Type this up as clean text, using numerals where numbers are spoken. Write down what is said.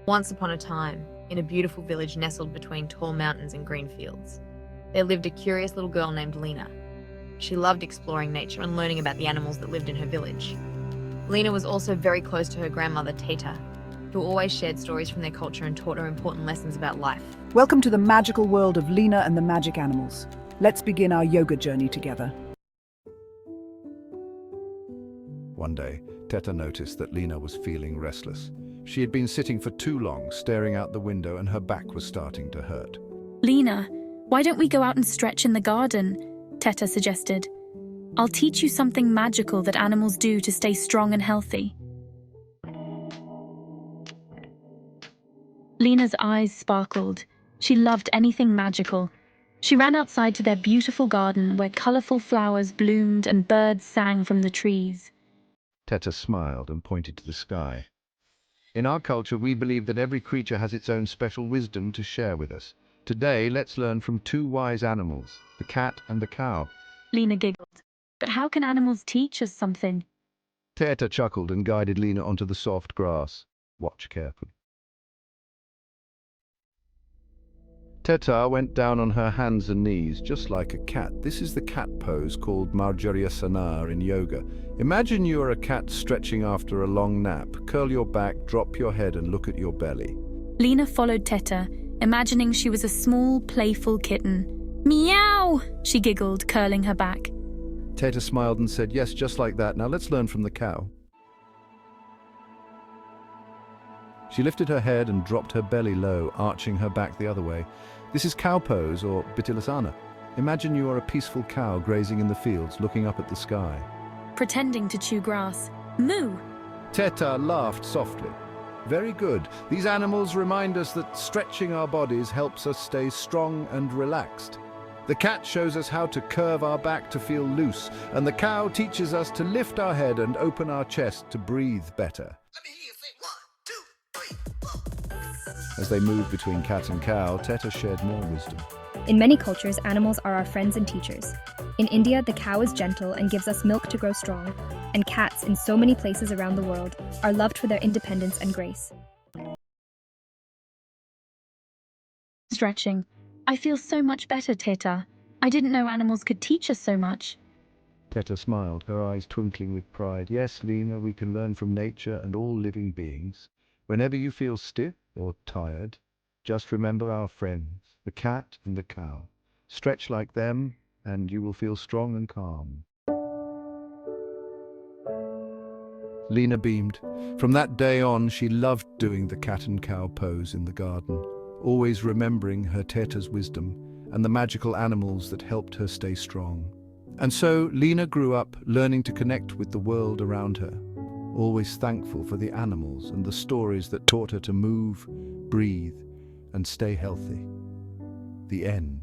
Once upon a time, in a beautiful village nestled between tall mountains and green fields, there lived a curious little girl named Lina. She loved exploring nature and learning about the animals that lived in her village. Lina was also very close to her grandmother, Teta, who always shared stories from their culture and taught her important lessons about life. Welcome to the magical world of Lina and the magic animals. Let's begin our yoga journey together. One day, Teta noticed that Lina was feeling restless. She had been sitting for too long, staring out the window, and her back was starting to hurt. Lina, why don't we go out and stretch in the garden? Teta suggested. I'll teach you something magical that animals do to stay strong and healthy. Lina's eyes sparkled. She loved anything magical. She ran outside to their beautiful garden where colorful flowers bloomed and birds sang from the trees. Teta smiled and pointed to the sky. In our culture, we believe that every creature has its own special wisdom to share with us. Today, let's learn from two wise animals, the cat and the cow. Lina giggled. But how can animals teach us something? Teta chuckled and guided Lina onto the soft grass. Watch carefully. Teta went down on her hands and knees, just like a cat. This is the cat pose called Marjaryasanar in yoga. Imagine you are a cat stretching after a long nap. Curl your back, drop your head, and look at your belly. Lina followed Teta, imagining she was a small, playful kitten. Meow! She giggled, curling her back. Teta smiled and said, yes, just like that. Now let's learn from the cow. She lifted her head and dropped her belly low, arching her back the other way. This is cow pose, or Bitilasana. Imagine you are a peaceful cow grazing in the fields, looking up at the sky. Pretending to chew grass. Moo! Teta laughed softly. Very good. These animals remind us that stretching our bodies helps us stay strong and relaxed. The cat shows us how to curve our back to feel loose, and the cow teaches us to lift our head and open our chest to breathe better. Let me hear you say 1, 2, 3, 4. As they moved between cat and cow, Teta shared more wisdom. In many cultures, animals are our friends and teachers. In India, the cow is gentle and gives us milk to grow strong, and cats, in so many places around the world, are loved for their independence and grace. Stretching. I feel so much better, Teta. I didn't know animals could teach us so much. Teta smiled, her eyes twinkling with pride. Yes, Lina, we can learn from nature and all living beings. Whenever you feel stiff or tired, just remember our friends, the cat and the cow. Stretch like them, and you will feel strong and calm. Lina beamed. From that day on, she loved doing the cat and cow pose in the garden, always remembering her Teta's wisdom and the magical animals that helped her stay strong. And so Lina grew up learning to connect with the world around her, always thankful for the animals and the stories that taught her to move, breathe, and stay healthy. The end.